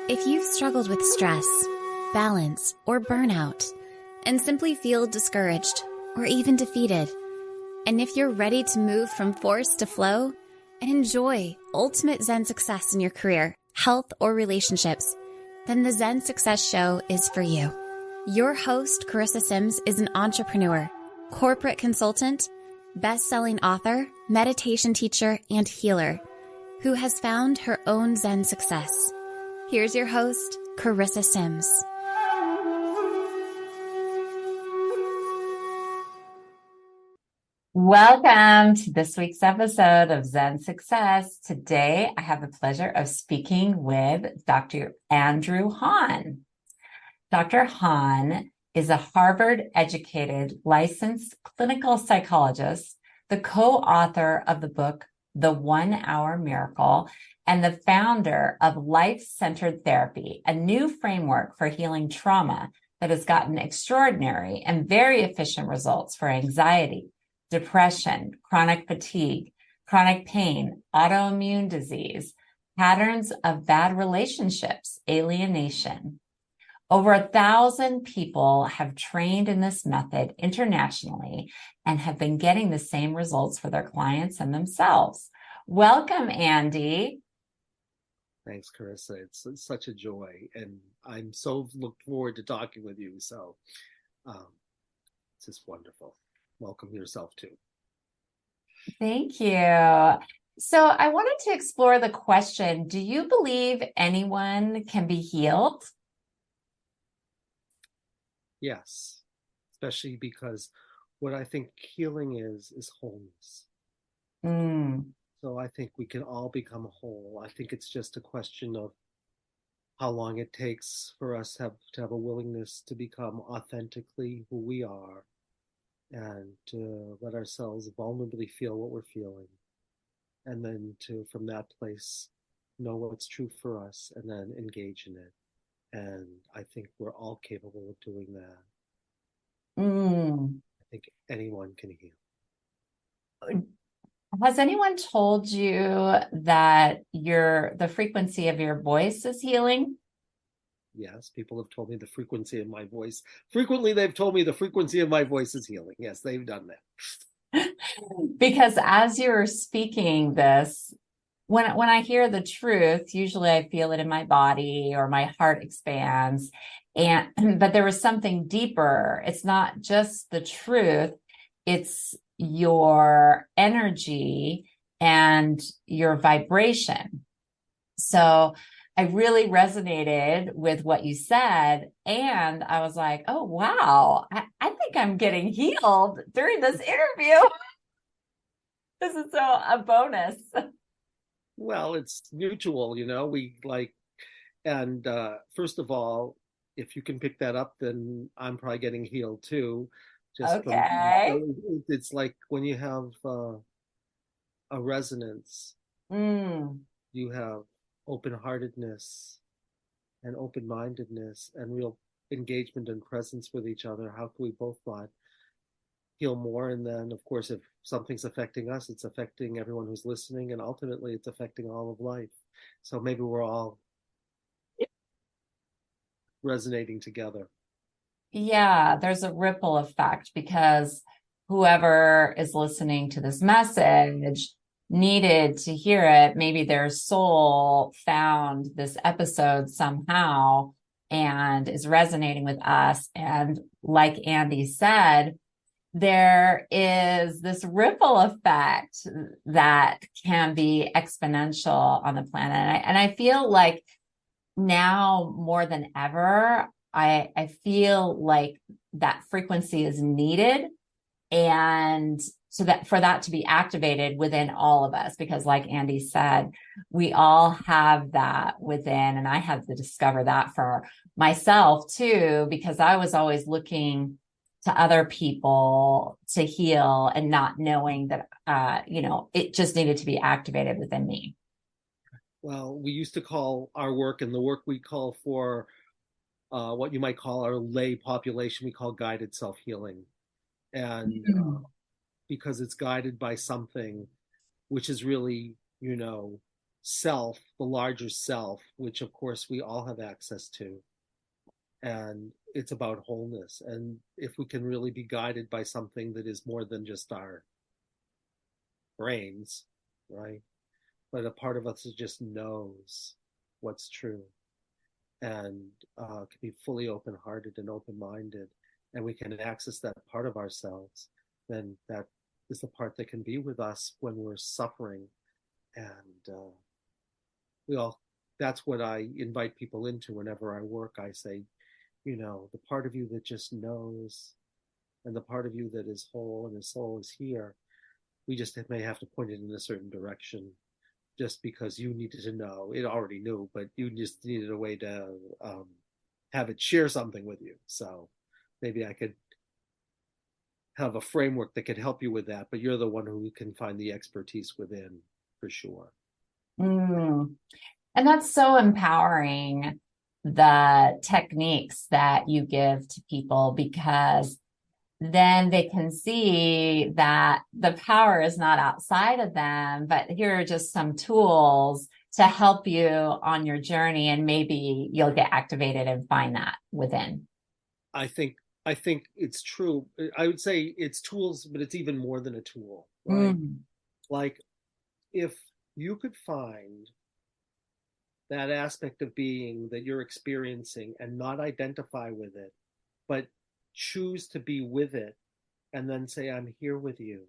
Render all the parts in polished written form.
If you've struggled with stress, balance, or burnout, and simply feel discouraged or even defeated, and if you're ready to move from force to flow and enjoy ultimate Zen success in your career, health, or relationships, then the Zen Success Show is for you. Your host, Carissa Sims, is an entrepreneur, corporate consultant, best-selling author, meditation teacher, and healer who has found her own Zen success. Here's your host, Carissa Sims. Welcome to this week's episode of Zen Success. Today, I have the pleasure of speaking with Dr. Andrew Hahn. Dr. Hahn is a Harvard-educated licensed clinical psychologist, the co-author of the book, The 1 Hour Miracle, and the founder of Life-Centered Therapy, a new framework for healing trauma that has gotten extraordinary and very efficient results for anxiety, depression, chronic fatigue, chronic pain, autoimmune disease, patterns of bad relationships, alienation. Over 1,000 people have trained in this method internationally and have been getting the same results for their clients and themselves. Welcome, Andy. Thanks, Carissa. It's such a joy, and I'm so look forward to talking with you. So it's just wonderful. Welcome yourself, too. Thank you. So I wanted to explore the question, do you believe anyone can be healed? Yes, especially because what I think healing is wholeness. So I think we can all become whole. I think it's just a question of how long it takes for us to have a willingness to become authentically who we are and to let ourselves vulnerably feel what we're feeling. And then to, from that place, know what's true for us and then engage in it. And I think we're all capable of doing that. I think anyone can heal. Has anyone told you that the frequency of your voice is healing? Yes, people have told me the frequency of my voice. Frequently, they've told me the frequency of my voice is healing. Yes, they've done that. Because as you were speaking this, when I hear the truth, usually I feel it in my body or my heart expands. But there was something deeper. It's not just the truth, it's your energy and your vibration. So I really resonated with what you said. And I was like, oh, wow, I think I'm getting healed during this interview. This is a bonus. Well, it's mutual, and first of all, if you can pick that up, then I'm probably getting healed too. Okay. It's like when you have a resonance, you have open-heartedness and open-mindedness and real engagement and presence with each other. How can we both not heal more? And then, of course, if something's affecting us, it's affecting everyone who's listening, and ultimately it's affecting all of life. So maybe we're all resonating together. Yeah, there's a ripple effect because whoever is listening to this message needed to hear it. Maybe their soul found this episode somehow and is resonating with us. And like Andy said, there is this ripple effect that can be exponential on the planet. And I feel like now more than ever, I feel like that frequency is needed. And so that for that to be activated within all of us, because like Andy said, we all have that within. And I had to discover that for myself too, because I was always looking to other people to heal and not knowing that, it just needed to be activated within me. Well, we used to call our work and the work we call for what you might call our lay population, we call guided self-healing. And because it's guided by something which is really, self, the larger self, which of course we all have access to. And it's about wholeness. And if we can really be guided by something that is more than just our brains, right? But a part of us that just knows what's true and can be fully open hearted and open minded, and we can access that part of ourselves, then that is the part that can be with us when we're suffering. And we all, that's what I invite people into whenever I work. I say, the part of you that just knows and the part of you that is whole and the soul is here. We just may have to point it in a certain direction just because you needed to know. It already knew, but you just needed a way to have it share something with you. So maybe I could have a framework that could help you with that, but you're the one who can find the expertise within for sure. Mm. And that's so empowering, the techniques that you give to people, because then they can see that the power is not outside of them, but here are just some tools to help you on your journey, and maybe you'll get activated and find that within. I think I think it's true. I would say it's tools, but it's even more than a tool, right? Mm. Like if you could find that aspect of being that you're experiencing and not identify with it, but choose to be with it and then say, I'm here with you.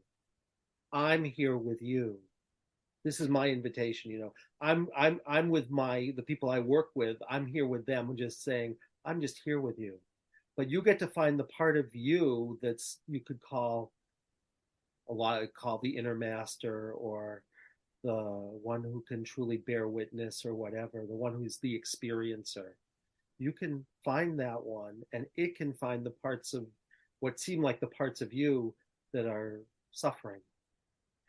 I'm here with you. This is my invitation, I'm with the people I work with. I'm here with them. I'm just saying, I'm just here with you. But you get to find the part of you that's you could call the inner master, or the one who can truly bear witness, or whatever, the one who's the experiencer. You can find that one, and it can find the parts of what seem like the parts of you that are suffering,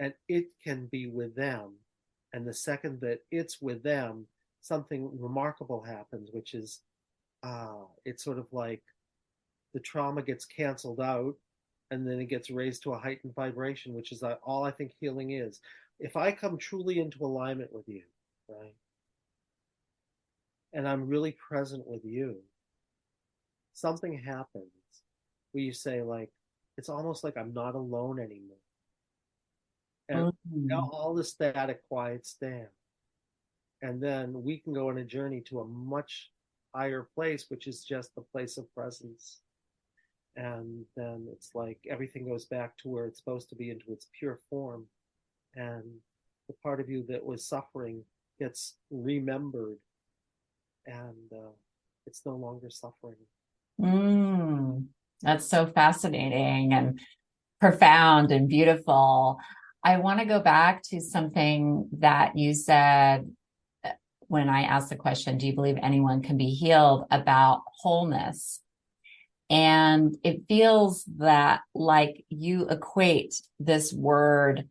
and it can be with them. And the second that it's with them, something remarkable happens, which is it's sort of like the trauma gets canceled out, and then it gets raised to a heightened vibration, which is all I think healing is. If I come truly into alignment with you, right, and I'm really present with you, something happens where you say, like, it's almost like I'm not alone anymore. And now Mm. all the static quiets down. And then we can go on a journey to a much higher place, which is just the place of presence. And then it's like everything goes back to where it's supposed to be, into its pure form. And the part of you that was suffering gets remembered, and it's no longer suffering. Mm. That's so fascinating and profound and beautiful. I want to go back to something that you said when I asked the question, do you believe anyone can be healed, about wholeness? And it feels that like you equate this word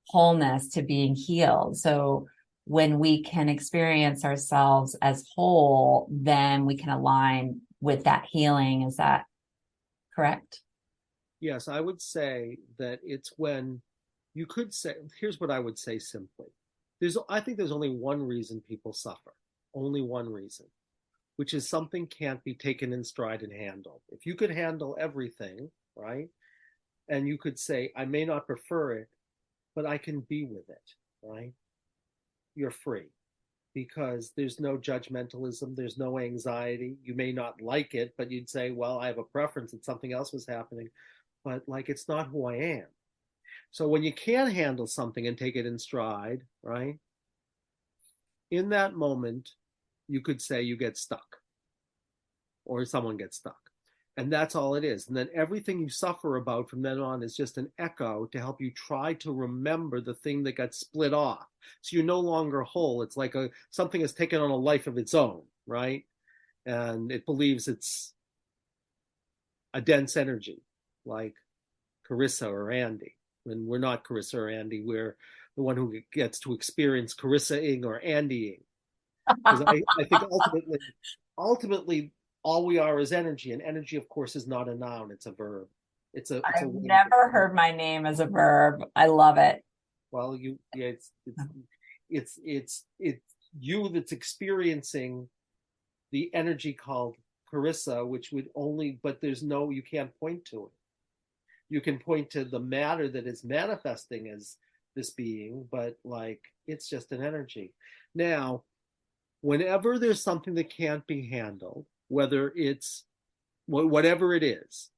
wholeness to being healed. So when we can experience ourselves as whole, then we can align with that healing. Is that correct? Yes, I would say that it's when you could say, here's what I would say simply. I think there's only one reason people suffer, only one reason, which is something can't be taken in stride and handled. If you could handle everything, right, and you could say, I may not prefer it, but I can be with it, right, you're free, because there's no judgmentalism, there's no anxiety. You may not like it, but you'd say, well, I have a preference that something else was happening, but like it's not who I am. So when you can handle something and take it in stride, right, in that moment, you could say you get stuck, or someone gets stuck. And that's all it is. And then everything you suffer about from then on is just an echo to help you try to remember the thing that got split off. So you're no longer whole. It's like something has taken on a life of its own, right? And it believes it's a dense energy, like Carissa or Andy. When we're not Carissa or Andy, we're the one who gets to experience Carissa-ing or Andying. Because I think ultimately, all we are is energy, and energy, of course, is not a noun; it's a verb. It's a I've way. never heard my name as a verb. I love it. Well, yeah, it's it's you that's experiencing the energy called Carissa, which would only, but you can't point to it. You can point to the matter that is manifesting as this being, but like it's just an energy. Now, whenever there's something that can't be handled, whether it's whatever it is,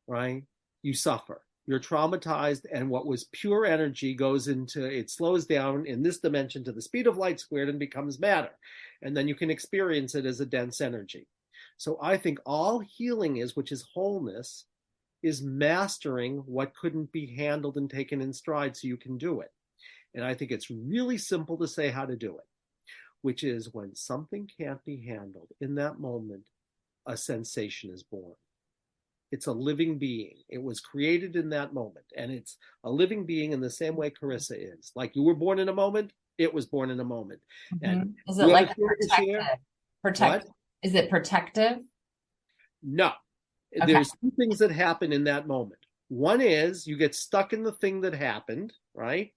right? You suffer. You're traumatized, and what was pure energy it slows down in this dimension to the speed of light squared and becomes matter. And then you can experience it as a dense energy. So I think all healing is, which is wholeness, is mastering what couldn't be handled and taken in stride so you can do it. And I think it's really simple to say how to do it, which is when something can't be handled, in that moment, a sensation is born. It's a living being. It was created in that moment. And it's a living being in the same way Carissa is. Like you were born in a moment, it was born in a moment. Mm-hmm. And is it like protective? What? Is it protective? No. Okay. There's two things that happen in that moment. One is you get stuck in the thing that happened, right?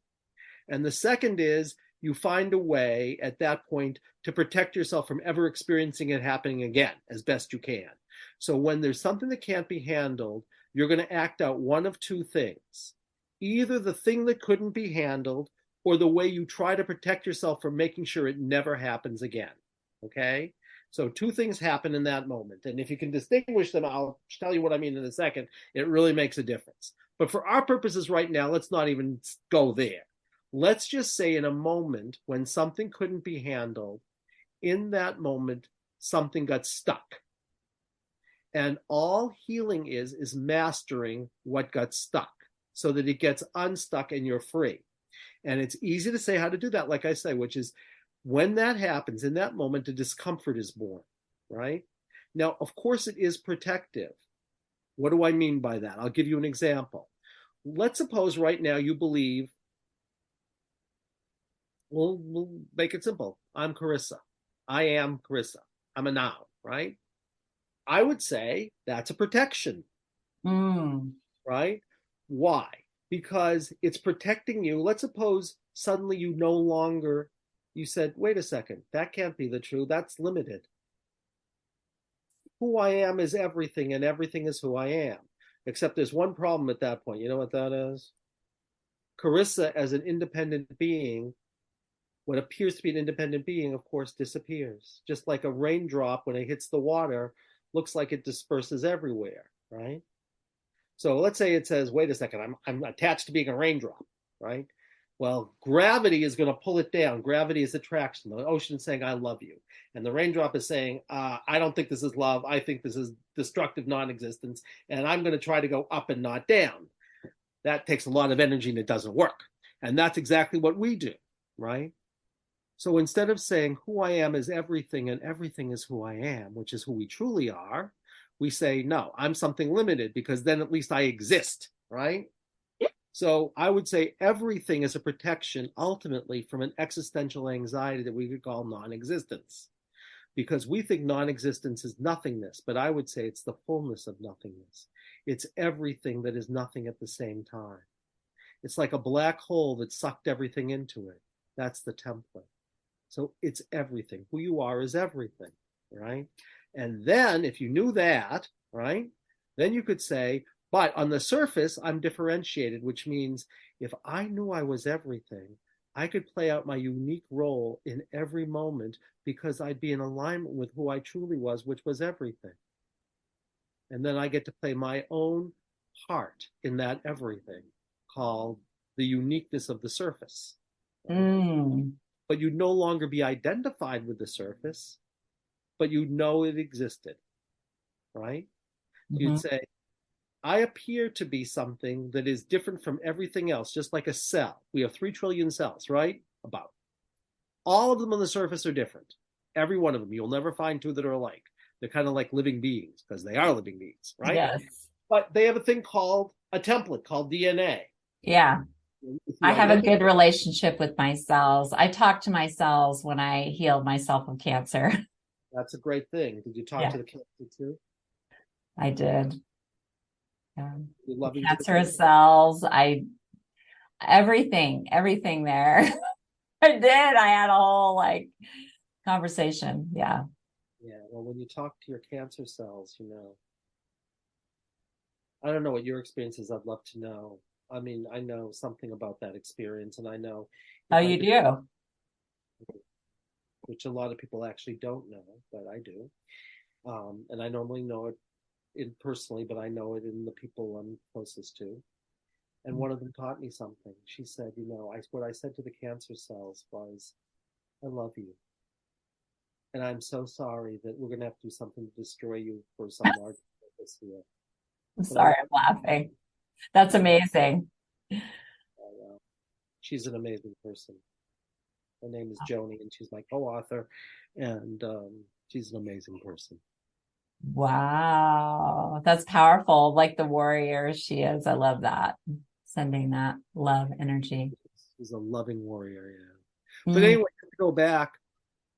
And the second is you find a way at that point to protect yourself from ever experiencing it happening again as best you can. So when there's something that can't be handled, you're going to act out one of two things. Either the thing that couldn't be handled or the way you try to protect yourself from making sure it never happens again. Okay? So two things happen in that moment. And if you can distinguish them, I'll tell you what I mean in a second. It really makes a difference. But for our purposes right now, let's not even go there. Let's just say in a moment when something couldn't be handled, in that moment, something got stuck. And all healing is mastering what got stuck so that it gets unstuck and you're free. And it's easy to say how to do that, like I say, which is when that happens, in that moment, the discomfort is born, right? Now, of course, it is protective. What do I mean by that? I'll give you an example. Let's suppose right now you believe, we'll make it simple. I'm Carissa. I am Carissa. I'm a noun, right? I would say that's a protection, right? Why? Because it's protecting you. Let's suppose suddenly you said, wait a second, that can't be the truth. That's limited. Who I am is everything, and everything is who I am. Except there's one problem at that point. You know what that is? Carissa, as an independent being, what appears to be an independent being, of course, disappears. Just like a raindrop, when it hits the water, looks like it disperses everywhere, right? So let's say it says, wait a second, I'm attached to being a raindrop, right? Well, gravity is going to pull it down. Gravity is attraction. The ocean is saying, I love you. And the raindrop is saying, I don't think this is love. I think this is destructive non-existence. And I'm going to try to go up and not down. That takes a lot of energy and it doesn't work. And that's exactly what we do, right? So instead of saying who I am is everything and everything is who I am, which is who we truly are, we say, no, I'm something limited because then at least I exist, right? So I would say everything is a protection ultimately from an existential anxiety that we could call non-existence, because we think non-existence is nothingness, but I would say it's the fullness of nothingness. It's everything that is nothing at the same time. It's like a black hole that sucked everything into it. That's the template. So it's everything. Who you are is everything, right? And then if you knew that, right, then you could say, but on the surface, I'm differentiated, which means if I knew I was everything, I could play out my unique role in every moment because I'd be in alignment with who I truly was, which was everything. And then I get to play my own part in that everything, called the uniqueness of the surface. But you'd no longer be identified with the surface, but you'd know it existed, right? You'd say, I appear to be something that is different from everything else, just like a cell. We have 3 trillion cells, right? About. All of them on the surface are different. Every one of them. You'll never find 2 that are alike. They're kind of like living beings because they are living beings, right? Yes. But they have a thing called a template called DNA. Yeah. I have a good relationship with my cells. I talk to my cells when I healed myself of cancer. That's a great thing. Did you talk to the cancer too? I did. Cancerous cells. Everything there. I did. I had a whole like conversation. Yeah. Yeah. Well, when you talk to your cancer cells, I don't know what your experience is. I'd love to know. I mean, I know something about that experience, and I know Oh, if I you could, do? which a lot of people actually don't know, but I do. And I normally know it personally, but I know it in the people I'm closest to. And one of them taught me something. She said, what I said to the cancer cells was, I love you. And I'm so sorry that we're going to have to do something to destroy you for some large purpose here. I'm But I sorry, love I'm laughing. That's you. amazing. She's an amazing person. Her name is Joni, and she's my co-author, and she's an amazing person. Wow. That's powerful. Like the warrior she is. I love that. Sending that love energy. She's a loving warrior, yeah. But Mm. anyway, to go back,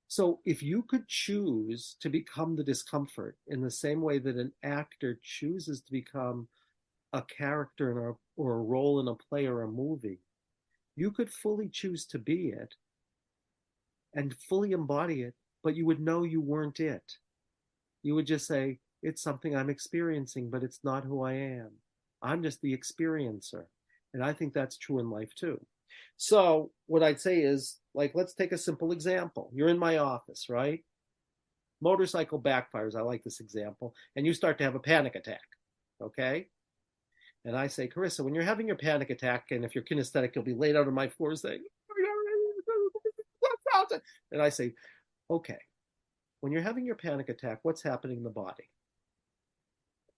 so if you could choose to become the discomfort in the same way that an actor chooses to become a character or a role in a play or a movie, you could fully choose to be it and fully embody it, but you would know you weren't it. You would just say, it's something I'm experiencing, but it's not who I am. I'm just the experiencer. And I think that's true in life too. So, what I'd say is, like, let's take a simple example. You're in my office, right? Motorcycle backfires. I like this example. And you start to have a panic attack. Okay. And I say, Carissa, when you're having your panic attack, and if you're kinesthetic, you'll be laid out on my floor saying, and I say, okay, when you're having your panic attack, what's happening in the body?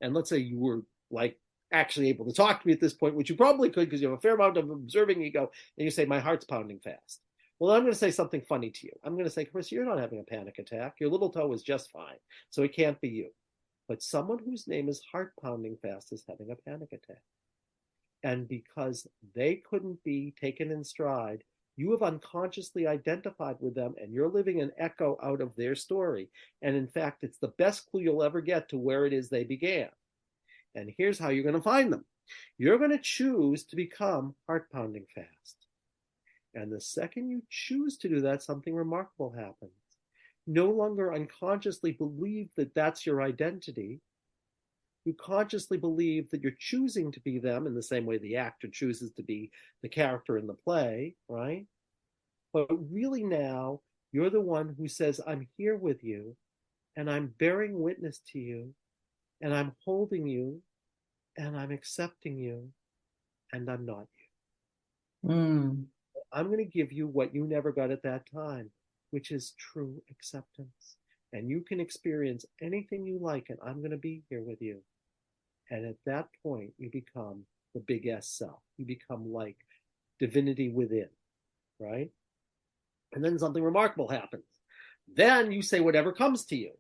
And let's say you were like actually able to talk to me at this point, which you probably could because you have a fair amount of observing ego, and you say, my heart's pounding fast. Well, I'm going to say something funny to you. I'm going to say, Chris, you're not having a panic attack. Your little toe is just fine. So it can't be you. But someone whose name is heart pounding fast is having a panic attack. And because they couldn't be taken in stride, you have unconsciously identified with them and you're living an echo out of their story. And in fact, it's the best clue you'll ever get to where it is they began. And here's how you're going to find them. You're going to choose to become heart pounding fast. And the second you choose to do that, something remarkable happens. No longer unconsciously believe that that's your identity. You consciously believe that you're choosing to be them in the same way the actor chooses to be the character in the play, right? But really now, you're the one who says, I'm here with you, and I'm bearing witness to you, and I'm holding you, and I'm accepting you, and I'm not you. Mm. I'm going to give you what you never got at that time, which is true acceptance. And you can experience anything you like, and I'm going to be here with you. And at that point, you become the big S self. You become like divinity within, right? And then something remarkable happens. Then you say whatever comes to you,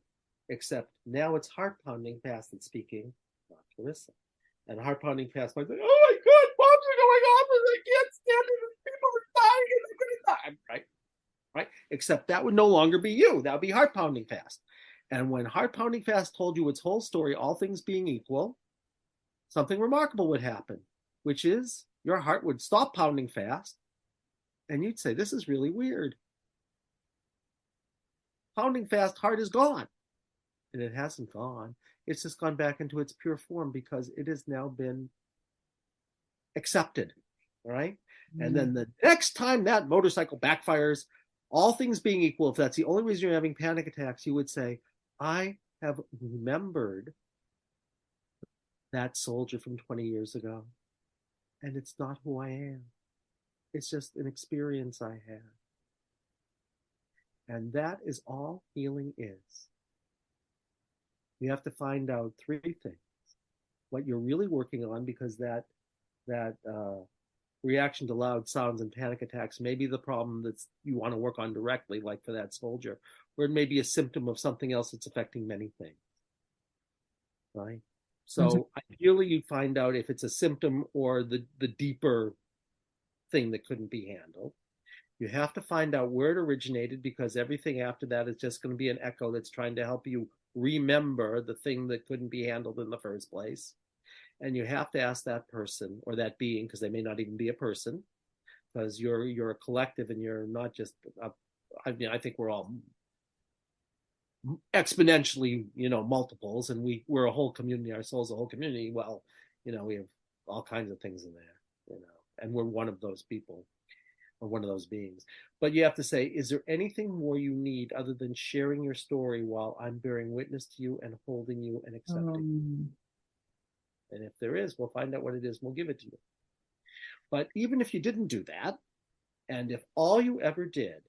except now it's heart pounding fast and speaking, not Carissa. And heart pounding fast by saying, oh my God, bombs are going off and I can't stand it. People are dying and I'm going to die. Right? Right? Except that would no longer be you. That would be heart pounding fast. And when heart pounding fast told you its whole story, all things being equal, something remarkable would happen, which is your heart would stop pounding fast and you'd say, this is really weird. Pounding fast heart is gone. And it hasn't gone. It's just gone back into its pure form because it has now been accepted. All right. And then the next time that motorcycle backfires, all things being equal, if that's the only reason you're having panic attacks, you would say, I have remembered that soldier from 20 years ago. And it's not who I am. It's just an experience I had. And that is all healing is. You have to find out three things. What you're really working on, because that reaction to loud sounds and panic attacks may be the problem that you want to work on directly, like for that soldier, or it may be a symptom of something else that's affecting many things. Right? So ideally, you find out if it's a symptom or the deeper thing that couldn't be handled. You have to find out where it originated because everything after that is just going to be an echo that's trying to help you remember the thing that couldn't be handled in the first place. And you have to ask that person or that being, because they may not even be a person, because you're a collective and you're not just I mean, I think we're all exponentially, multiples, and we're a whole community. Our soul's a whole community. Well, we have all kinds of things in there, and we're one of those people or one of those beings. But you have to say, is there anything more you need other than sharing your story while I'm bearing witness to you and holding you and accepting? And if there is, we'll find out what it is. We'll give it to you. But even if you didn't do that, and if all you ever did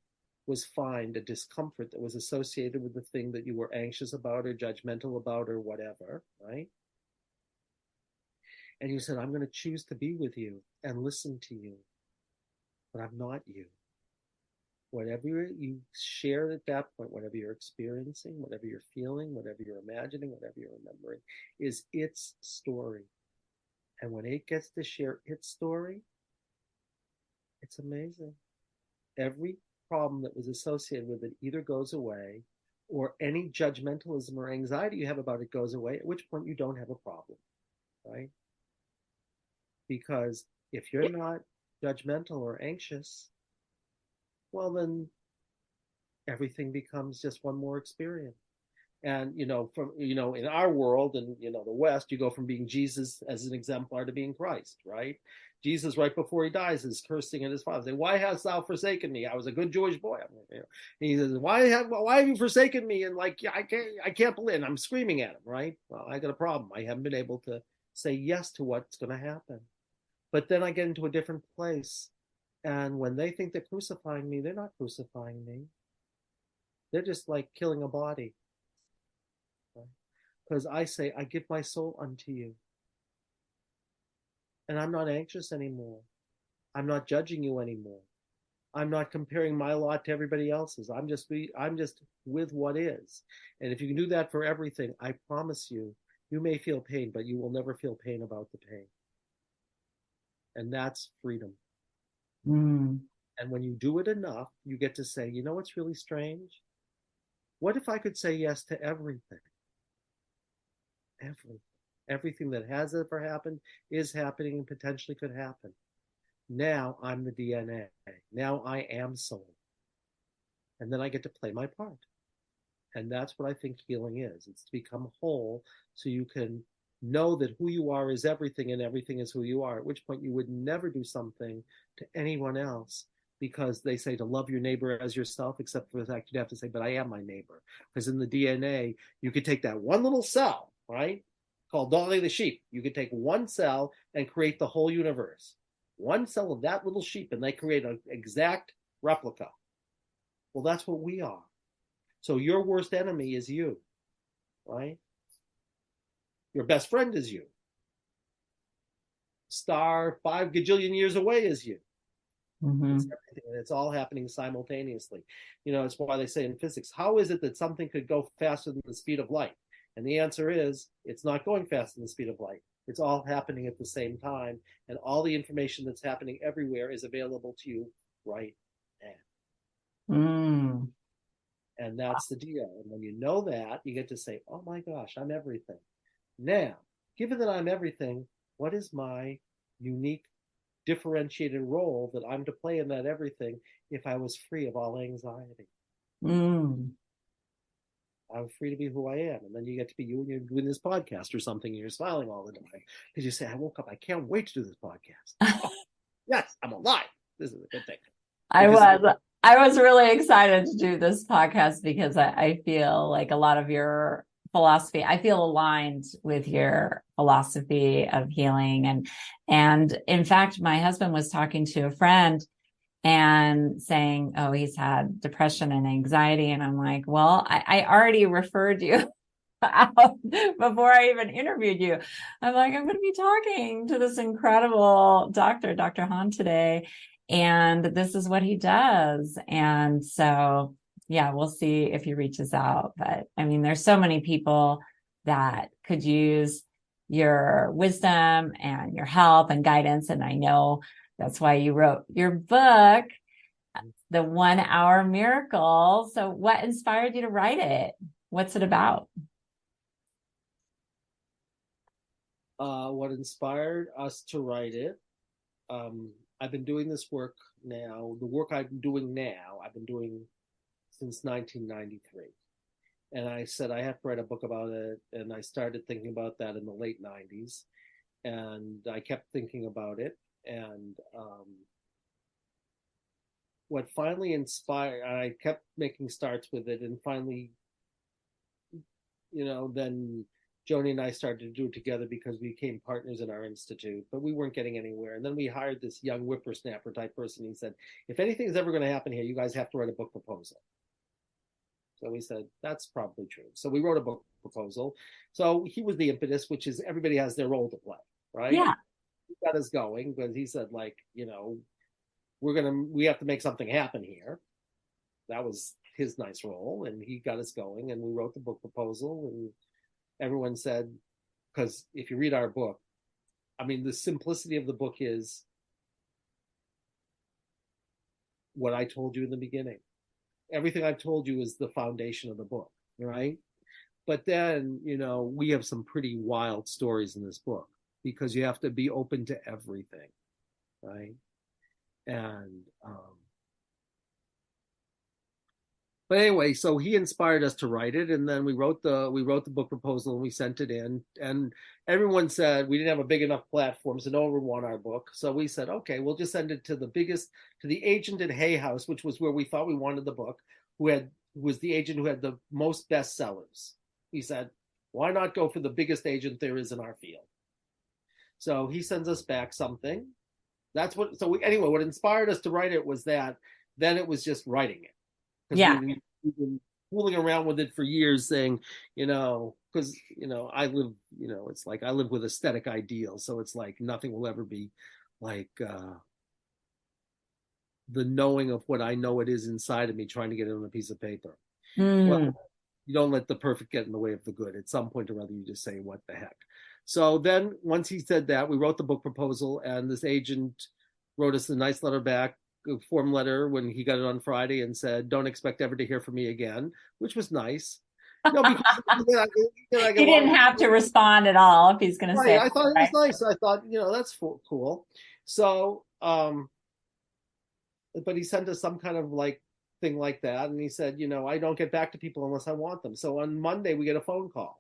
was find a discomfort that was associated with the thing that you were anxious about or judgmental about or whatever, right? And you said, I'm going to choose to be with you and listen to you, but I'm not you. Whatever you share at that point, whatever you're experiencing, whatever you're feeling, whatever you're imagining, whatever you're remembering, is its story. And when it gets to share its story, it's amazing. Every problem that was associated with it either goes away, or any judgmentalism or anxiety you have about it goes away, at which point you don't have a problem, right? Because if you're not judgmental or anxious, well, then everything becomes just one more experience. And, from, in our world and, the West, you go from being Jesus as an exemplar to being Christ, right? Jesus, right before he dies, is cursing at his father, saying, "Why hast thou forsaken me? I was a good Jewish boy." And he says, "Why have you forsaken me?" And I can't believe it. And I'm screaming at him, right? Well, I got a problem. I haven't been able to say yes to what's going to happen. But then I get into a different place. And when they think they're crucifying me, they're not crucifying me. They're just like killing a body. Because I say, I give my soul unto you. And I'm not anxious anymore. I'm not judging you anymore. I'm not comparing my lot to everybody else's. I'm just with what is. And if you can do that for everything, I promise you, you may feel pain, but you will never feel pain about the pain. And that's freedom. And when you do it enough, you get to say, you know what's really strange? What if I could say yes to everything? Everything that has ever happened, is happening, and potentially could happen. Now I'm the DNA. Now I am soul. And then I get to play my part. And that's what I think healing is. It's to become whole so you can know that who you are is everything and everything is who you are, at which point you would never do something to anyone else because they say to love your neighbor as yourself, except for the fact you'd have to say, but I am my neighbor. Because in the DNA, you could take that one little cell, right? Called Dolly the sheep. You could take one cell and create the whole universe. One cell of that little sheep, and they create an exact replica. Well, that's what we are. So your worst enemy is you, right? Your best friend is you. Star 5 gajillion years away is you. It's all happening simultaneously. It's why they say in physics, how is it that something could go faster than the speed of light? And the answer is, it's not going faster than the speed of light. It's all happening at the same time. And all the information that's happening everywhere is available to you right now. And that's the deal. And when you know that, you get to say, oh my gosh, I'm everything. Now, given that I'm everything, what is my unique, differentiated role that I'm to play in that everything if I was free of all anxiety? I'm free to be who I am. And then you get to be you when you're doing this podcast or something, and you're smiling all the time because you say, I woke up, I can't wait to do this podcast. Yes, I'm alive. This is a good thing. I was really excited to do this podcast because I feel like a lot of your philosophy, I feel aligned with your philosophy of healing. And in fact, my husband was talking to a friend and saying, oh, he's had depression and anxiety. And I'm like, well, I already referred you out before I even interviewed you. I'm like, I'm going to be talking to this incredible doctor, Dr. Hahn, today. And this is what he does. And so, yeah, we'll see if he reaches out. But I mean, there's so many people that could use your wisdom and your help and guidance. And I know that's why you wrote your book, The 1 Hour Miracle. So what inspired you to write it? What's it about? What inspired us to write it I've been doing this work now. The work I'm doing now, I've been doing since 1993. And I said I have to write a book about it. And I started thinking about that in the late 90s. And I kept thinking about it. And what finally inspired, I kept making starts with it. And finally, then Joni and I started to do it together because we became partners in our institute, but we weren't getting anywhere. And then we hired this young whippersnapper type person. He said, if anything is ever going to happen here, you guys have to write a book proposal. So we said, that's probably true. So we wrote a book proposal. So he was the impetus, which is everybody has their role to play, right? Yeah. He got us going because he said, like, we have to make something happen here. That was his nice role. And he got us going and we wrote the book proposal and everyone said, because if you read our book, I mean, the simplicity of the book is what I told you in the beginning. Everything I've told you is the foundation of the book, right? But then, we have some pretty wild stories in this book because you have to be open to everything, right? And but anyway, so he inspired us to write it, and then we wrote the book proposal and we sent it in, and everyone said we didn't have a big enough platform, so no one would want our book. So we said, okay, we'll just send it to the agent at Hay House, which was where we thought we wanted the book, who was the agent who had the most bestsellers. We said, why not go for the biggest agent there is in our field? So he sends us back something. Anyway, what inspired us to write it was that then it was just writing it. Yeah. We've been fooling around with it for years saying, because, I live, it's like I live with aesthetic ideals. So it's like nothing will ever be like the knowing of what I know it is inside of me trying to get it on a piece of paper. Well, you don't let the perfect get in the way of the good. At some point or other, you just say, what the heck? So then once he said that, we wrote the book proposal and this agent wrote us a nice letter back, form letter when he got it on Friday and said, don't expect ever to hear from me again, which was nice. No, because he didn't have to respond at all if he's going to say. I thought it was nice. I thought, that's cool. So, but he sent us some kind of like thing like that. And he said, I don't get back to people unless I want them. So on Monday, we get a phone call.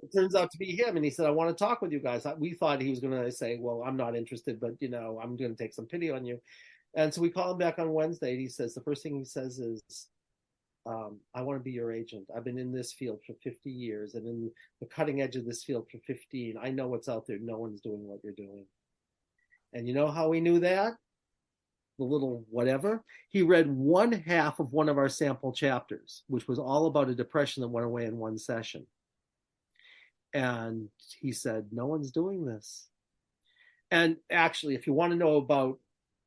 It turns out to be him. And he said, I want to talk with you guys. We thought he was going to say, well, I'm not interested, but, I'm going to take some pity on you. And so we call him back on Wednesday. And he says, the first thing he says is, I want to be your agent. I've been in this field for 50 years and in the cutting edge of this field for 15. I know what's out there. No one's doing what you're doing. And you know how we knew that? The little whatever. He read one half of one of our sample chapters, which was all about a depression that went away in one session. And he said, no one's doing this. And actually, if you want to know about,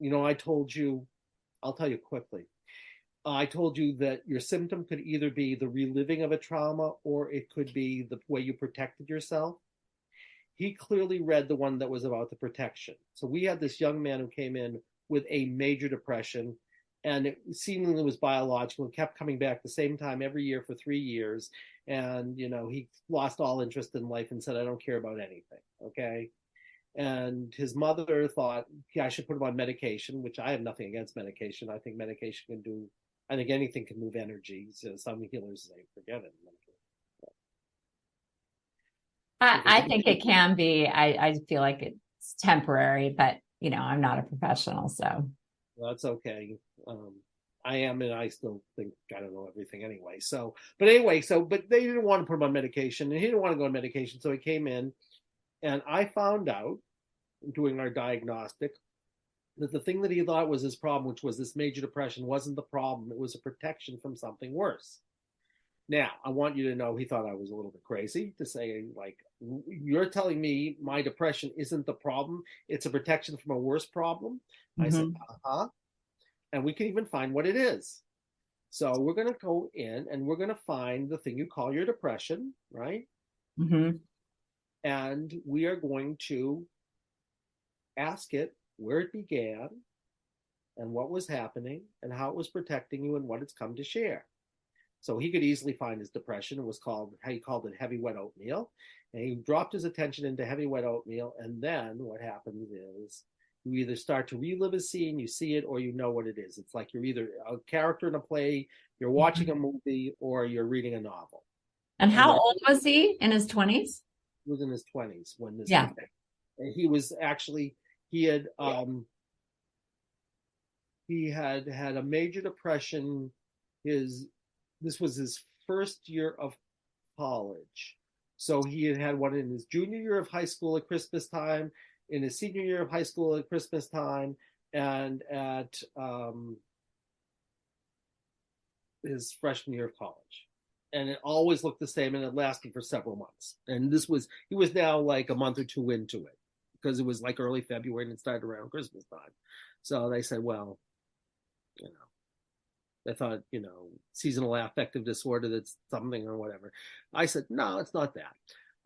I told you, I'll tell you quickly. I told you that your symptom could either be the reliving of a trauma or it could be the way you protected yourself. He clearly read the one that was about the protection. So we had this young man who came in with a major depression, and it seemingly was biological and kept coming back the same time every year for 3 years. And, he lost all interest in life and said, I don't care about anything. Okay. And his mother thought, I should put him on medication, which I have nothing against medication. I think medication can do, I think anything can move energy. So some healers say, forget it. I think it can be. I feel like it's temporary, but I'm not a professional, so that's okay. I am, and I still think I don't know everything anyway. But they didn't want to put him on medication, and he didn't want to go on medication, so he came in, and I found out doing our diagnostic that the thing that he thought was his problem, which was this major depression, wasn't the problem. It was a protection from something worse. Now, I want you to know he thought I was a little bit crazy to say, like, you're telling me my depression isn't the problem. It's a protection from a worse problem. I said, and we can even find what it is. So we're going to go in and we're going to find the thing you call your depression, right? And we are going to ask it where it began and what was happening and how it was protecting you and what it's come to share. So he could easily find his depression. It was he called it heavy wet oatmeal. And he dropped his attention into heavy wet oatmeal. And then what happens is You either start to relive a scene, you see it, or you know what it is. It's like you're either a character in a play, you're watching a movie, or you're reading a novel. And And how old was he? In his 20s? he was in his 20s when this Yeah. happened. And he was actually, he had had a major depression. This was his first year of college. So he had one in his junior year of high school at Christmas time, in his senior year of high school at Christmas time, and at his freshman year of college. And it always looked the same, and it lasted for several months. And he was now like a month or two into it, because it was like early February and it started around Christmas time. So they said, well, you know, they thought, seasonal affective disorder, that's something or whatever. I said, no, it's not that.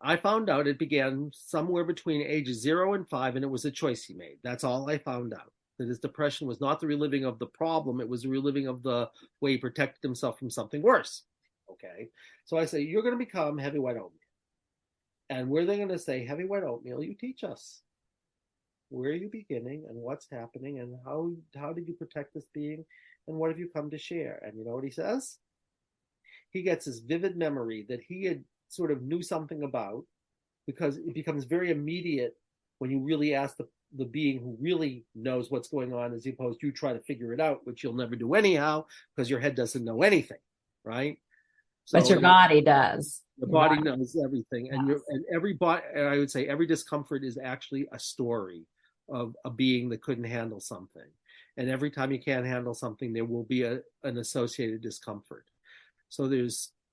I found out it began somewhere between ages 0 and 5, and it was a choice he made. That's all I found out. That his depression was not the reliving of the problem, it was the reliving of the way he protected himself from something worse. Okay. So I say, you're going to become heavy white oatmeal. And where they're going to say, heavy white oatmeal, you teach us. Where are you beginning and what's happening and how did you protect this being and what have you come to share? And you know what he says? He gets this vivid memory that he had sort of knew something about, because it becomes very immediate when you really ask the being who really knows what's going on, as opposed to you try to figure it out, which you'll never do anyhow because your head doesn't know anything, right? So but your body does. The body knows everything, and every body. And I would say every discomfort is actually a story of a being that couldn't handle something. And every time you can't handle something, there will be an associated discomfort. So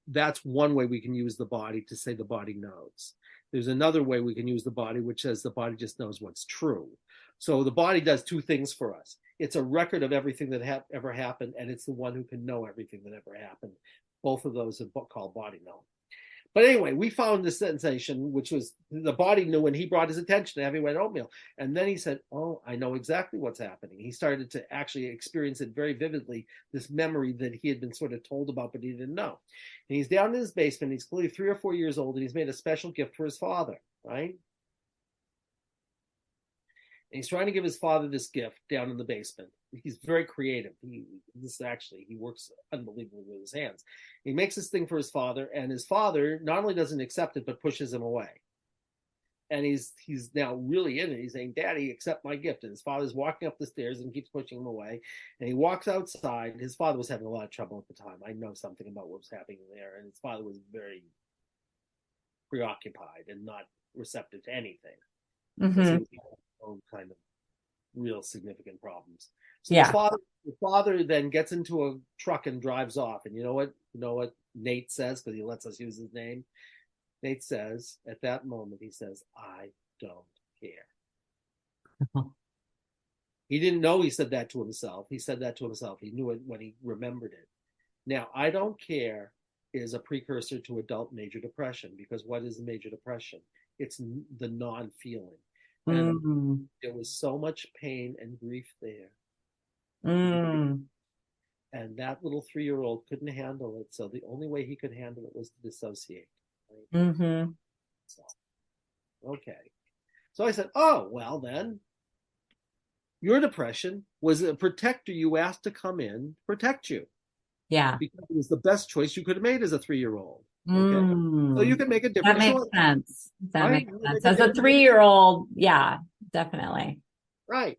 that's one way we can use the body to say the body knows. There's another way we can use the body, which says the body just knows what's true. So the body does two things for us. It's a record of everything that ever happened, and it's the one who can know everything that ever happened. Both of those are called body knowing. But anyway, we found this sensation, which was the body knew when he brought his attention to heavy white oatmeal. And then he said, oh, I know exactly what's happening. He started to actually experience it very vividly, this memory that he had been sort of told about, but he didn't know. And he's down in his basement. He's clearly 3 or 4 years old, and he's made a special gift for his father, right? And he's trying to give his father this gift down in the basement. He's very creative. He works unbelievably with his hands. He makes this thing for his father, and his father not only doesn't accept it, but pushes him away. And he's now really in it. He's saying, Daddy, accept my gift. And his father's walking up the stairs and keeps pushing him away. And he walks outside. His father was having a lot of trouble at the time. I know something about what was happening there. And his father was very preoccupied and not receptive to anything. Mm-hmm. Own kind of real significant problems. So the father then gets into a truck and drives off. And you know what Nate says, because he lets us use his name. Nate says at that moment, he says, I don't care. He didn't know he said that to himself. He said that to himself. He knew it when he remembered it. Now, I don't care is a precursor to adult major depression, because what is major depression? It's the non-feeling. And there was so much pain and grief there. And that little 3-year-old couldn't handle it. So the only way he could handle it was to dissociate. Right? So, okay. So I said, oh, well then, your depression was a protector you asked to come in, protect you. Yeah. Because it was the best choice you could have made as a 3-year-old. Okay. So you can make a difference. That makes sense. That makes sense. As a 3-year-old, yeah, definitely. Right.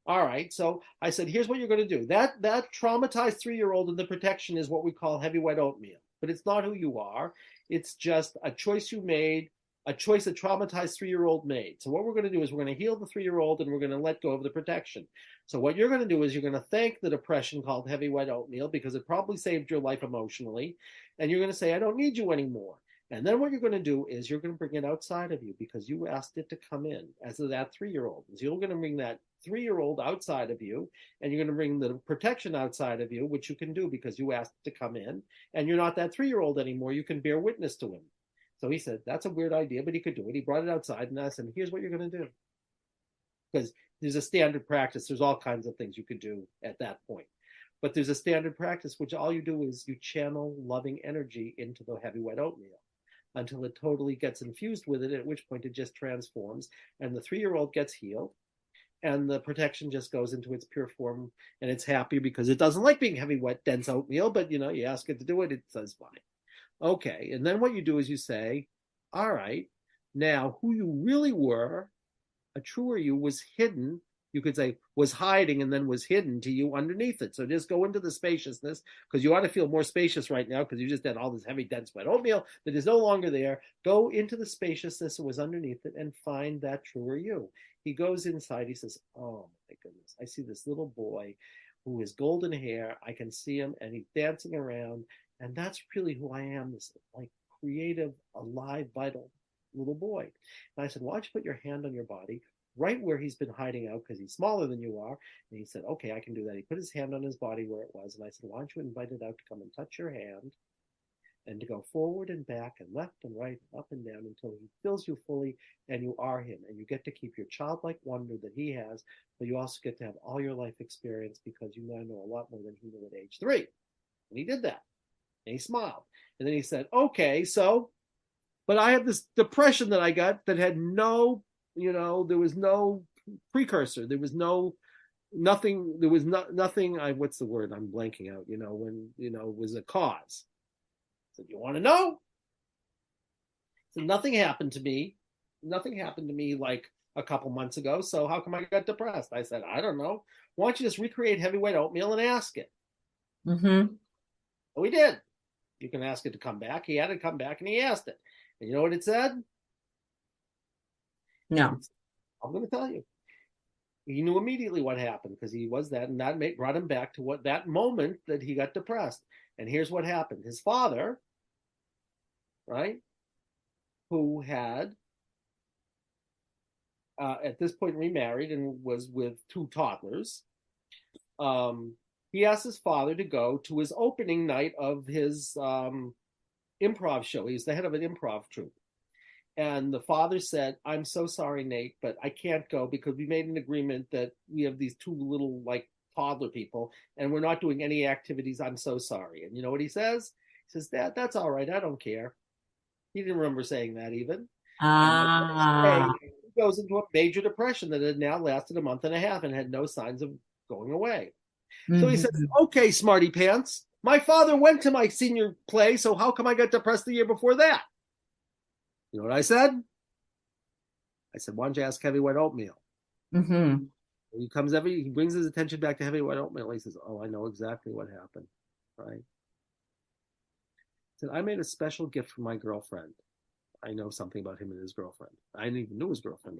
All right. So I said, here's what you're going to do. That traumatized 3-year-old in the protection is what we call heavy white oatmeal. But it's not who you are. It's just a choice you made, a choice a traumatized 3-year-old made. So what we're going to do is we're going to heal the 3-year-old and we're going to let go of the protection. So what you're going to do is you're going to thank the depression called heavy white oatmeal, because it probably saved your life emotionally. And you're going to say, I don't need you anymore. And then what you're going to do is you're going to bring it outside of you, because you asked it to come in as that 3-year-old. So you're going to bring that 3-year-old outside of you, and you're going to bring the protection outside of you, which you can do because you asked it to come in, and you're not that 3-year-old anymore. You can bear witness to him. So he said, that's a weird idea, but he could do it. He brought it outside, and I said, here's what you're going to do. Because there's a standard practice. There's all kinds of things you could do at that point. But there's a standard practice, which all you do is you channel loving energy into the heavy white oatmeal until it totally gets infused with it, at which point it just transforms, and the 3-year-old gets healed, and the protection just goes into its pure form, and it's happy because it doesn't like being heavy, wet, dense oatmeal, but you ask it to do it, it says fine. Okay, and then what you do is you say, all right, now who you really were, a truer you, was hidden. You could say was hiding and then was hidden to you underneath it. So just go into the spaciousness, because you ought to feel more spacious right now because you just had all this heavy, dense, wet oatmeal that is no longer there. Go into the spaciousness that was underneath it and find that truer you. He goes inside. He says, oh my goodness, I see this little boy who has golden hair. I can see him and he's dancing around. And that's really who I am, this like creative, alive, vital little boy. And I said, why don't you put your hand on your body, right where he's been hiding out because he's smaller than you are. And he said, okay, I can do that. He put his hand on his body where it was. And I said, why don't you invite it out to come and touch your hand and to go forward and back and left and right, up and down until he fills you fully and you are him. And you get to keep your childlike wonder that he has, but you also get to have all your life experience because you now know a lot more than he knew at age 3. And he did that. And he smiled. And then he said, okay, so, but I have this depression that I got that had no, there was no precursor. There was nothing, what's the word I'm blanking out, when, was a cause. I said, you want to know? So nothing happened to me. Nothing happened to me like a couple months ago. So how come I got depressed? I said, I don't know. Why don't you just recreate heavyweight oatmeal and ask it? Mm-hmm. So we did. You can ask it to come back. He had to come back and he asked it. And you know what it said? No. I'm going to tell you. He knew immediately what happened because he was that, and that brought him back to that moment that he got depressed. And here's what happened. His father, right, who had at this point remarried and was with 2 toddlers, he asked his father to go to his opening night of his improv show. He's the head of an improv troupe. And the father said, I'm so sorry, Nate, but I can't go because we made an agreement that we have these 2 little like toddler people and we're not doing any activities. I'm so sorry. And you know what he says? He says, Dad, that's all right. I don't care. He didn't remember saying that even. And the next day, he goes into a major depression that had now lasted a month and a half and had no signs of going away. Mm-hmm. So he says, okay, smarty pants, my father went to my senior play, so how come I got depressed the year before that? You know what I said? I said, why don't you ask heavyweight oatmeal? Mm-hmm. He brings his attention back to heavyweight oatmeal. He says, oh, I know exactly what happened, right? He said, I made a special gift for my girlfriend. I know something about him and his girlfriend. I didn't even know his girlfriend.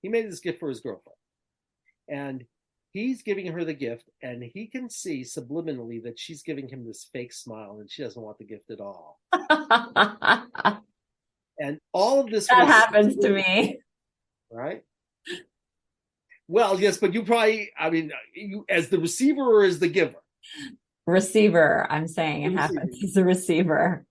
He made this gift for his girlfriend. And he's giving her the gift, and he can see subliminally that she's giving him this fake smile, and she doesn't want the gift at all. And all of this happens to me. Right? Well, yes, but you probably, you as the receiver or as the giver? Receiver, I'm saying it happens as a receiver.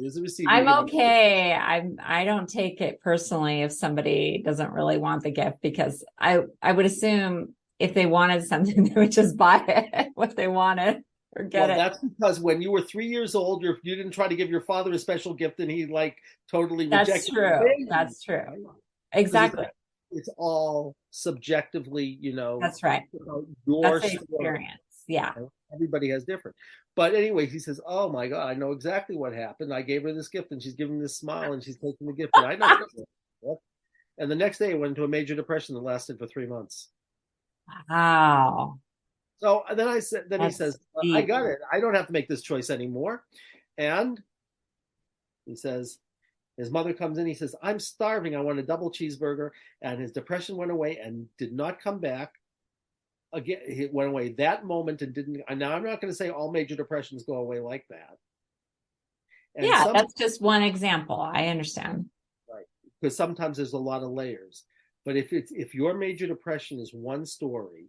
As a receiver. I'm okay. I don't take it personally if somebody doesn't really want the gift, because I would assume if they wanted something, they would just buy it what they wanted or get it. That's because when you were 3 years old, you didn't try to give your father a special gift and he like totally rejected. That's true. That's true. Exactly. It's all subjectively, That's right. Your That's the experience. Yeah. Everybody has different. But anyway, he says, oh my God, I know exactly what happened. I gave her this gift and she's giving this smile and she's taking the gift. And I know. And the next day I went into a major depression that lasted for 3 months. Wow. So then he says, I got it. I don't have to make this choice anymore. And he says, his mother comes in. He says, I'm starving. I want a double cheeseburger. And his depression went away and did not come back. Again, it went away that moment and didn't. And now I'm not going to say all major depressions go away like that. And that's just one example. I understand. Right. Because sometimes there's a lot of layers. But if your major depression is one story,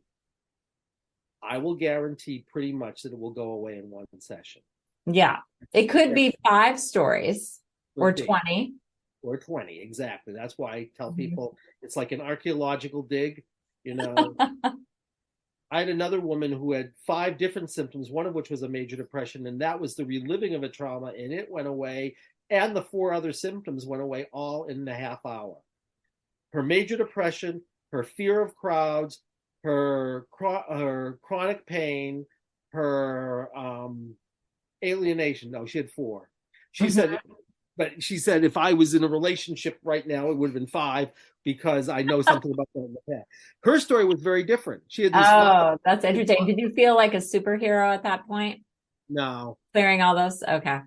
I will guarantee pretty much that it will go away in one session. Yeah. It could be 5 stories or 20. Or 20, exactly. That's why I tell people it's like an archaeological dig, I had another woman who had 5 different symptoms, one of which was a major depression, and that was the reliving of a trauma, and it went away, and the 4 other symptoms went away all in a half hour. Her major depression, her fear of crowds, her chronic pain, her alienation. No, she had four. She said, but she said if I was in a relationship right now, it would have been five because I know something about that in the past. Her story was very different. She had these five. Oh, that's interesting. Did you feel like a superhero at that point? No, Clearing all those? Okay.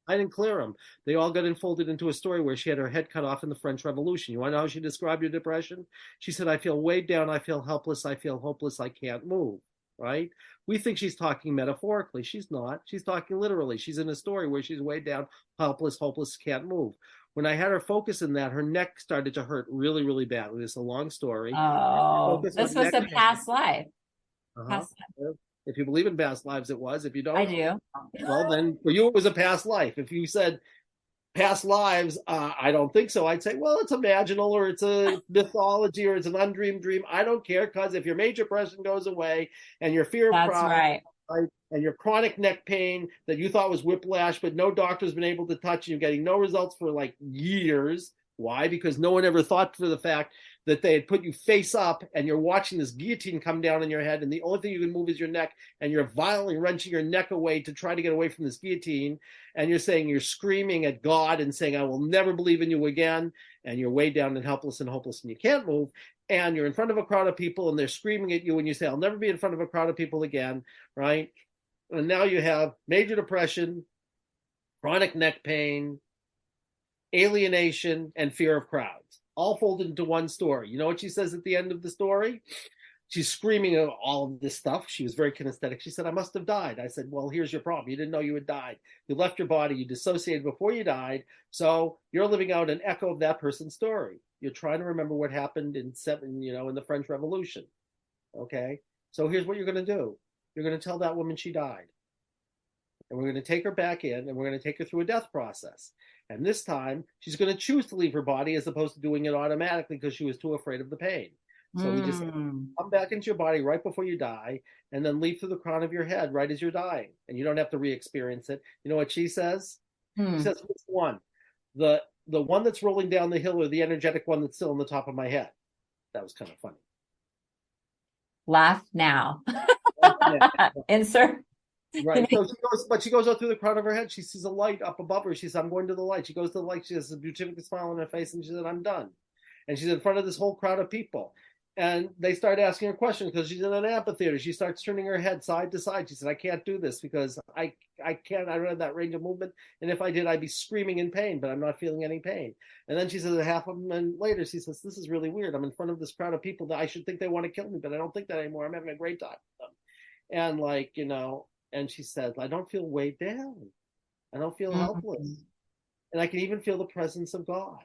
I didn't clear them. They all got enfolded into a story where she had her head cut off in the French Revolution. You want to know how she described her depression? She said, I feel weighed down. I feel helpless. I feel hopeless. I can't move. Right? We think she's talking metaphorically. She's not. She's talking literally. She's in a story where she's weighed down, helpless, hopeless, can't move. When I had her focus in that, her neck started to hurt really, really badly. This is a long story. Oh, Focus this on was neck a pain. past life. Uh-huh. Past life. If you believe in past lives, it was. If you I don't, do. well, then for you, it was a past life. If you said past lives, I don't think so. I'd say, well, it's imaginal or it's a mythology or it's an undreamed dream. I don't care because if your major depression goes away and your fear of That's crowds, right. right, and your chronic neck pain that you thought was whiplash, but no doctor's been able to touch, and you're getting no results for like years. Why? Because no one ever thought for the fact that they had put you face up and you're watching this guillotine come down on your head, and the only thing you can move is your neck, and you're violently wrenching your neck away to try to get away from this guillotine. And you're saying, you're screaming at God and saying, I will never believe in you again. And you're way down and helpless and hopeless and you can't move. And you're in front of a crowd of people and they're screaming at you and you say, I'll never be in front of a crowd of people again, right? And now you have major depression, chronic neck pain, alienation, and fear of crowds, all folded into one story. You know what she says at the end of the story? She's screaming at all of this stuff. She was very kinesthetic. She said, I must have died. I said, well, here's your problem. You didn't know you had died. You left your body. You dissociated before you died. So you're living out an echo of that person's story. You're trying to remember what happened in the French Revolution. Okay. So here's what you're going to do. You're going to tell that woman she died. And we're going to take her back in and we're going to take her through a death process. And this time she's going to choose to leave her body as opposed to doing it automatically because she was too afraid of the pain. So we just come back into your body right before you die and then leave through the crown of your head right as you're dying. And you don't have to re-experience it. You know what she says? She says, which one? The one that's rolling down the hill or the energetic one that's still on the top of my head? That was kind of funny. Laugh now. Insert. Right. So she goes out through the crown of her head. She sees a light up above her. She says, I'm going to the light. She goes to the light. She has a beatific smile on her face and she said, I'm done. And she's in front of this whole crowd of people. And they start asking her questions because she's in an amphitheater. She starts turning her head side to side. She said, I can't do this because I don't have that range of movement. And if I did, I'd be screaming in pain, but I'm not feeling any pain. And then she says, a half a minute later, she says, this is really weird. I'm in front of this crowd of people that I should think they want to kill me, but I don't think that anymore. I'm having a great time with them. And and she says, I don't feel weighed down. I don't feel helpless. And I can even feel the presence of God.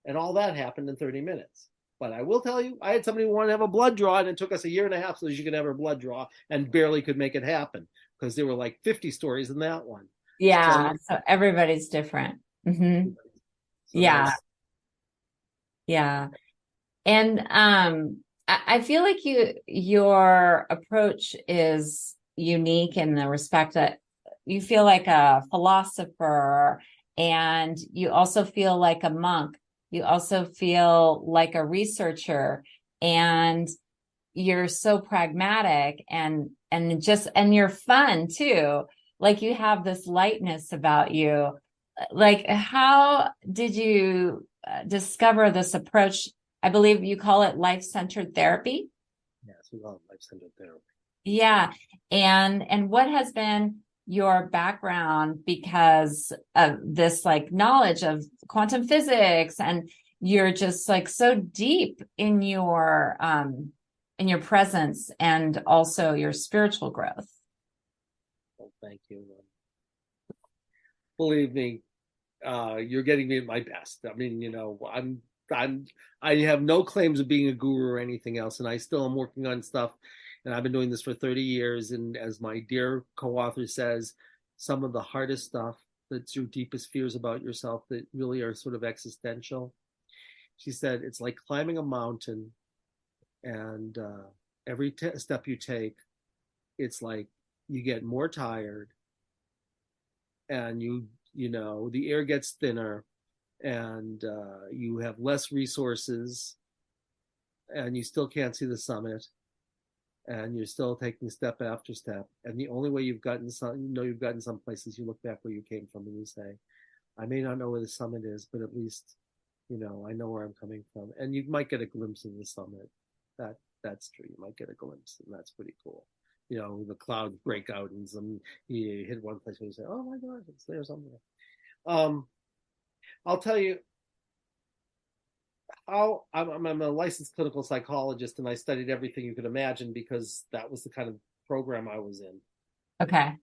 And all that happened in 30 minutes. But I will tell you, I had somebody who wanted to have a blood draw, and it took us 1.5 years so that she could have her blood draw and barely could make it happen because there were like 50 stories in that one. Yeah. So everybody's different. Mm-hmm. So yeah. Yeah. And I feel like your approach is unique in the respect that you feel like a philosopher and you also feel like a monk. You also feel like a researcher and you're so pragmatic and you're fun too. Like you have this lightness about you. Like how did you discover this approach? I believe you call it life-centered therapy. Yes, we call it life-centered therapy. Yeah. And what has been your background because of this like knowledge of quantum physics and you're just like so deep in your presence and also your spiritual growth. Well, thank you. Believe me, you're getting me at my best. I mean, I have no claims of being a guru or anything else, and I still am working on stuff. And I've been doing this for 30 years. And as my dear co-author says, some of the hardest stuff that's your deepest fears about yourself that really are sort of existential. She said, it's like climbing a mountain and every step you take, it's like you get more tired and the air gets thinner and you have less resources and you still can't see the summit, and you're still taking step after step. And the only way you've gotten some places, you look back where you came from and you say, I may not know where the summit is, but at least, I know where I'm coming from. And you might get a glimpse of the summit. That's true. You might get a glimpse, and that's pretty cool. The clouds break out and you hit one place and you say, oh my God, it's there somewhere. I'll tell you how I'm a licensed clinical psychologist, and I studied everything you could imagine because that was the kind of program I was in. Okay.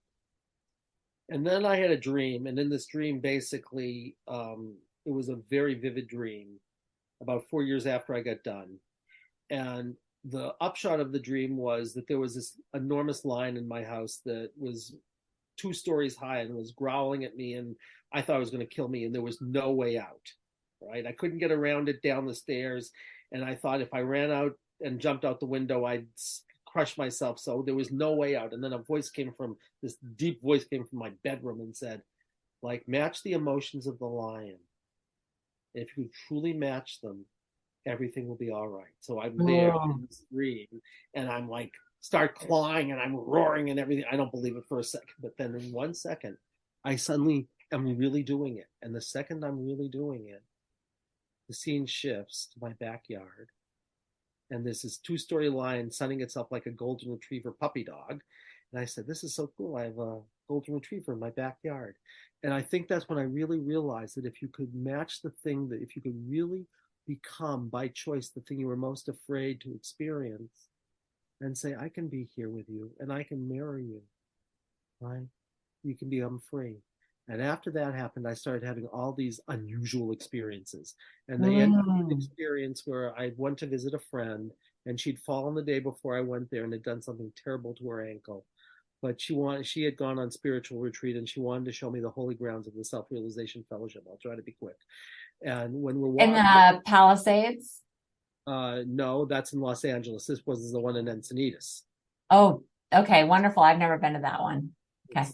And then I had a dream, and in this dream, basically, it was a very vivid dream about 4 years after I got done. And the upshot of the dream was that there was this enormous lion in my house that was 2 stories high and was growling at me, and I thought it was going to kill me, and there was no way out, right? I couldn't get around it down the stairs, and I thought if I ran out and jumped out the window, I'd crush myself, so there was no way out. And then this deep voice came from my bedroom and said, like, match the emotions of the lion. If you truly match them, everything will be all right. So I'm there in this dream, and I'm like, start clawing, and I'm roaring and everything. I don't believe it for a second, but then in 1 second, I suddenly am really doing it. And the second I'm really doing it, the scene shifts to my backyard, and this is 2-story lion sunning itself like a golden retriever puppy dog. And I said, this is so cool. I have a golden retriever in my backyard. And I think that's when I really realized that if you could match if you could really become by choice the thing you were most afraid to experience, and say, I can be here with you and I can mirror you, right? You can become free. And after that happened, I started having all these unusual experiences. And they ended with an experience where I went to visit a friend, and she'd fallen the day before I went there and had done something terrible to her ankle. But she had gone on spiritual retreat, and she wanted to show me the holy grounds of the Self-Realization Fellowship. I'll try to be quick. And when we're In the Palisades? No, that's in Los Angeles. This was the one in Encinitas. Oh, okay. Wonderful. I've never been to that one. Okay.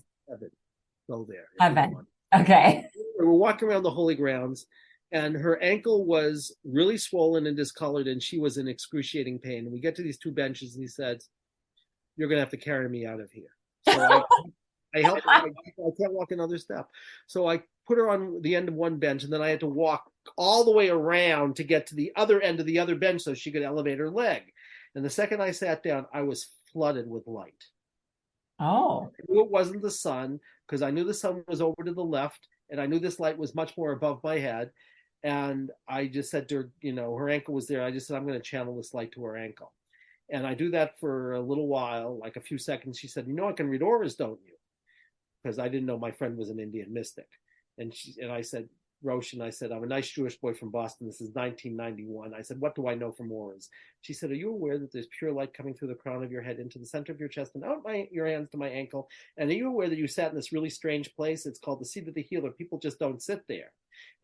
Go there. I've been. Okay. We were walking around the holy grounds, and her ankle was really swollen and discolored, and she was in excruciating pain. And we get to these 2 benches, and he said, you're going to have to carry me out of here. So I helped her. I can't walk another step. So I put her on the end of one bench, and then I had to walk all the way around to get to the other end of the other bench so she could elevate her leg. And the second I sat down, I was flooded with light. Oh. I knew it wasn't the sun, because I knew the sun was over to the left, and I knew this light was much more above my head. And I just said to her, her ankle was there. I just said, I'm going to channel this light to her ankle. And I do that for a little while, like a few seconds. She said, I can read auras, don't you? Because I didn't know my friend was an Indian mystic. And I said, Roshan, I said, I'm a nice Jewish boy from Boston. This is 1991. I said, what do I know from auras? She said, are you aware that there's pure light coming through the crown of your head into the center of your chest and out your hands to my ankle? And are you aware that you sat in this really strange place? It's called the seat of the healer. People just don't sit there.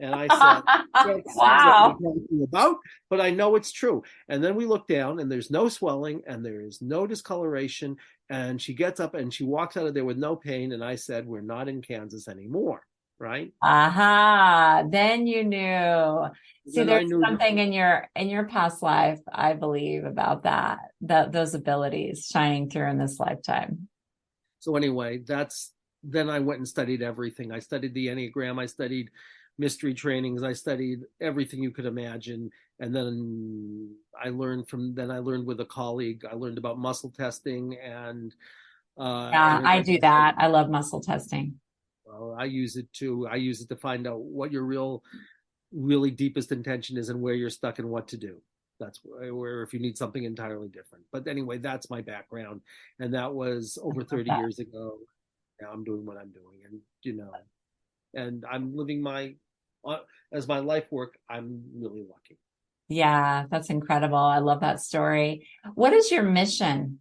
And I said, wow. What you're about, but I know it's true. And then we look down, and there's no swelling, and there is no discoloration. And she gets up and she walks out of there with no pain. And I said, we're not in Kansas anymore. Right. Aha. Then you knew. See, there's something in your past life, I believe, about those abilities shining through in this lifetime. So anyway, then I went and studied everything. I studied the Enneagram. I studied mystery trainings. I studied everything you could imagine. And then I learned with a colleague. I learned about muscle testing and I do that. I love muscle testing. Well, I use it too. I use it to find out what your really deepest intention is and where you're stuck and what to do. That's where if you need something entirely different. But anyway, that's my background. And that was over 30 years ago. Now I'm doing what I'm doing. And I'm living as my life work, I'm really lucky. Yeah, that's incredible. I love that story. What is your mission?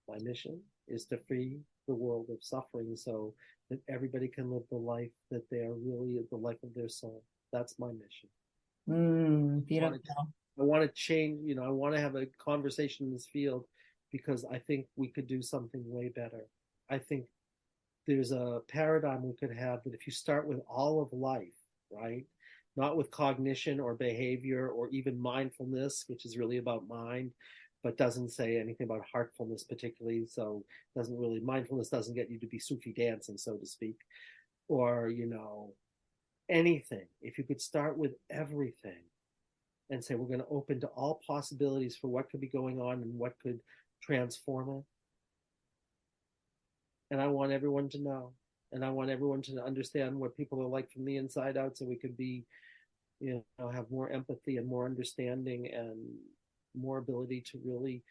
My mission is to free the world of suffering so that everybody can live the life that they are really the life of their soul. That's my mission. Beautiful. I want to change, I want to have a conversation in this field because I think we could do something way better. I think there's a paradigm we could have that if you start with all of life, right? not with cognition or behavior or even mindfulness, which is really about mind, but doesn't say anything about heartfulness particularly. So doesn't really, mindfulness doesn't get you to be Sufi dancing, so to speak, or, anything. If you could start with everything and say, we're going to open to all possibilities for what could be going on and what could transform it. And I want everyone to know. And I want everyone to understand what people are like from the inside out so we could be, have more empathy and more understanding and more ability to really,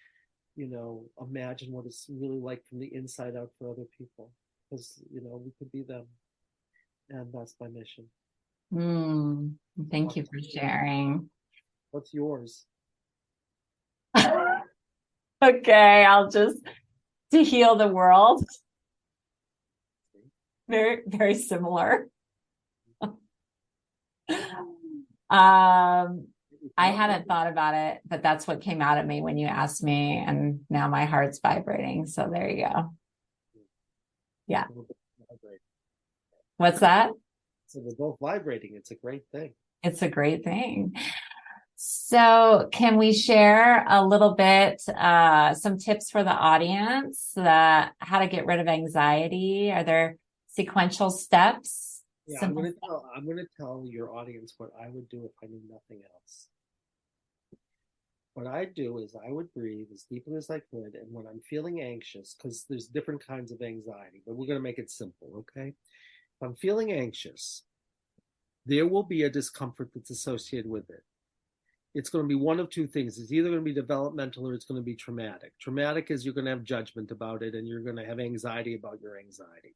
imagine what it's really like from the inside out for other people. Because, we could be them. And that's my mission. Thank you for sharing. What's yours? Okay, I'll just to heal the world. Very, very similar. I hadn't thought about it, but that's what came out of me when you asked me, and now my heart's vibrating. So there you go. Yeah. What's that? So we're both vibrating. It's a great thing. It's a great thing. So can we share a little bit, some tips for the audience, how to get rid of anxiety? Are there sequential steps? Yeah, I'm going to tell your audience what I would do if I knew nothing else. What I'd do is I would breathe as deeply as I could, and when I'm feeling anxious, because there's different kinds of anxiety, but we're going to make it simple, okay? If I'm feeling anxious, there will be a discomfort that's associated with it. It's going to be one of two things. It's either going to be developmental or it's going to be traumatic. Traumatic is you're going to have judgment about it and you're going to have anxiety about your anxiety.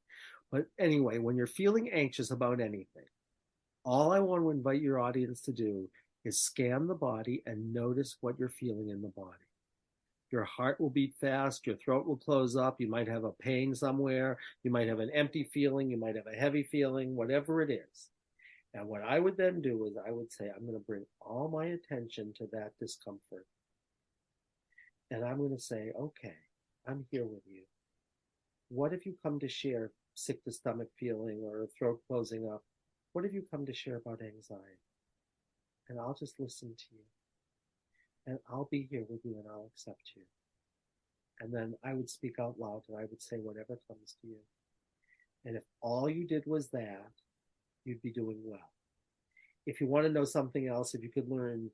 But anyway, when you're feeling anxious about anything, all I want to invite your audience to do is scan the body and notice what you're feeling in the body. Your heart will beat fast, your throat will close up, you might have a pain somewhere, you might have an empty feeling, you might have a heavy feeling, whatever it is. And what I would then do is I would say, I'm going to bring all my attention to that discomfort. And I'm going to say, okay, I'm here with you. What if you come to share sick to stomach feeling or throat closing up? What if you come to share about anxiety? And I'll just listen to you. And I'll be here with you and I'll accept you. And then I would speak out loud and I would say whatever comes to you. And if all you did was that, you'd be doing well. If you want to know something else, if you could learn,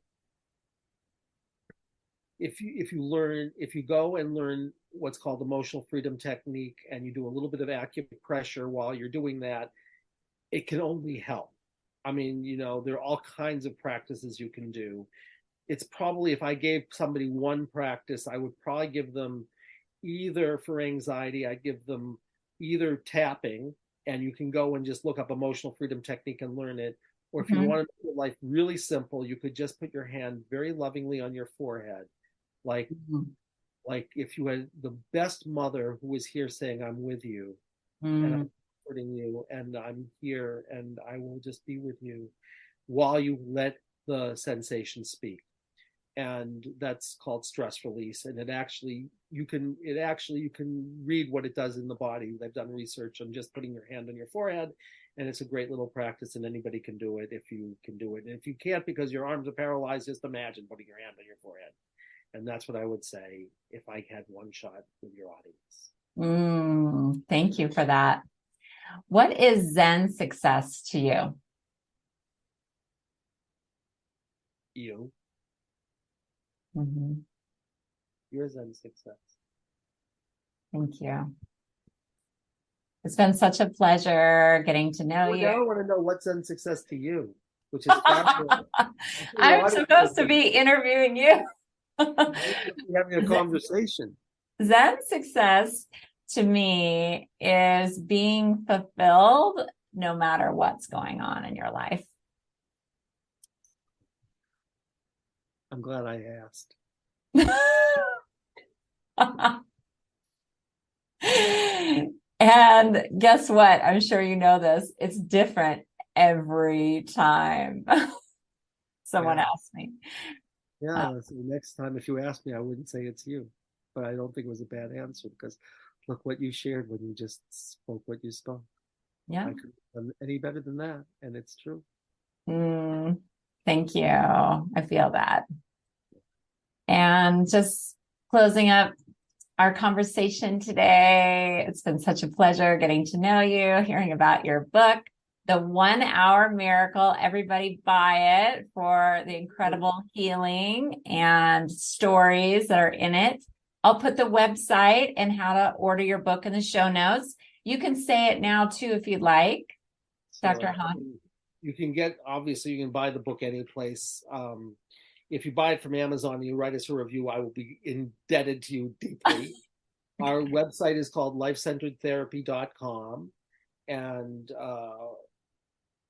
if you go and learn what's called emotional freedom technique and you do a little bit of acupressure while you're doing that, it can only help. I mean, there are all kinds of practices you can do. It's probably, if I gave somebody one practice, I would probably give them either, for anxiety, I'd give them either tapping, and you can go and just look up emotional freedom technique and learn it. Or if you want to make life really simple, you could just put your hand very lovingly on your forehead. Like if you had the best mother who was here saying, I'm with you, and I'm supporting you, and I'm here, and I will just be with you while you let the sensation speak. And that's called stress release. And you can read what it does in the body. They've done research on just putting your hand on your forehead, and it's a great little practice, and anybody can do it if you can do it. And if you can't because your arms are paralyzed, just imagine putting your hand on your forehead. And that's what I would say if I had one shot with your audience. Thank you for that. What is Zen success to you? You. Mm-hmm. Your Zen success. Thank you. It's been such a pleasure getting to know you. Now I want to know what's Zen success to you, which is fabulous. I'm supposed to be interviewing you. Having a conversation. Zen success to me is being fulfilled no matter what's going on in your life. I'm glad I asked. And guess what? I'm sure you know this. It's different every time someone asks me. Yeah, so the next time if you ask me, I wouldn't say it's you. But I don't think it was a bad answer because look what you shared when you just spoke what you spoke. Yeah. I couldn't have done any better than that. And it's true. Thank you. I feel that. And just closing up our conversation today. It's been such a pleasure getting to know you, hearing about your book, The 1 Hour Miracle. Everybody buy it for the incredible healing and stories that are in it. I'll put the website and how to order your book in the show notes. You can say it now too if you'd like, Dr. Hahn. You can buy the book any place. If you buy it from Amazon and you write us a review, I will be indebted to you deeply. Our website is called lifecenteredtherapy.com, and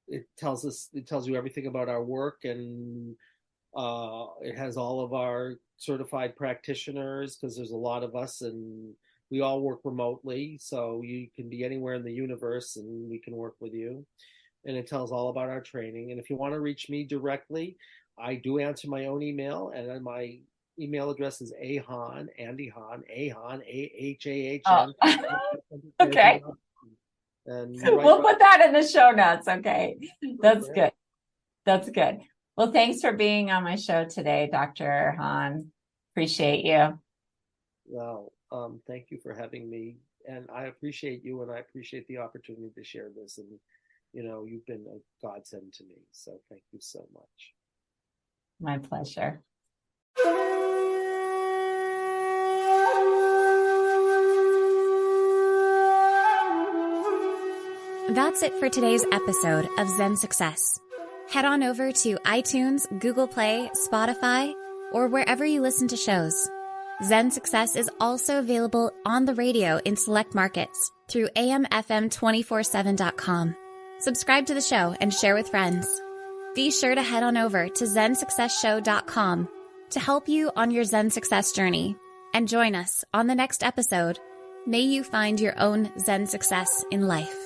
it tells you everything about our work, and it has all of our certified practitioners, because there's a lot of us and we all work remotely, so you can be anywhere in the universe and we can work with you. And it tells all about our training. And if you want to reach me directly, I do answer my own email, and then my email address is Ahn, Andy Hahn, Ahn, Ahahn. Okay. And we'll put that in the show notes. Okay. That's good. That's good. Well, thanks for being on my show today, Dr. Hahn. Appreciate you. Well, thank you for having me. And I appreciate you, and I appreciate the opportunity to share this. And, you've been a godsend to me. So thank you so much. My pleasure. That's it for today's episode of Zen Success. Head on over to iTunes, Google Play, Spotify, or wherever you listen to shows. Zen Success is also available on the radio in select markets through amfm247.com. Subscribe to the show and share with friends. Be sure to head on over to ZenSuccessShow.com to help you on your Zen success journey, and join us on the next episode. May you find your own Zen success in life.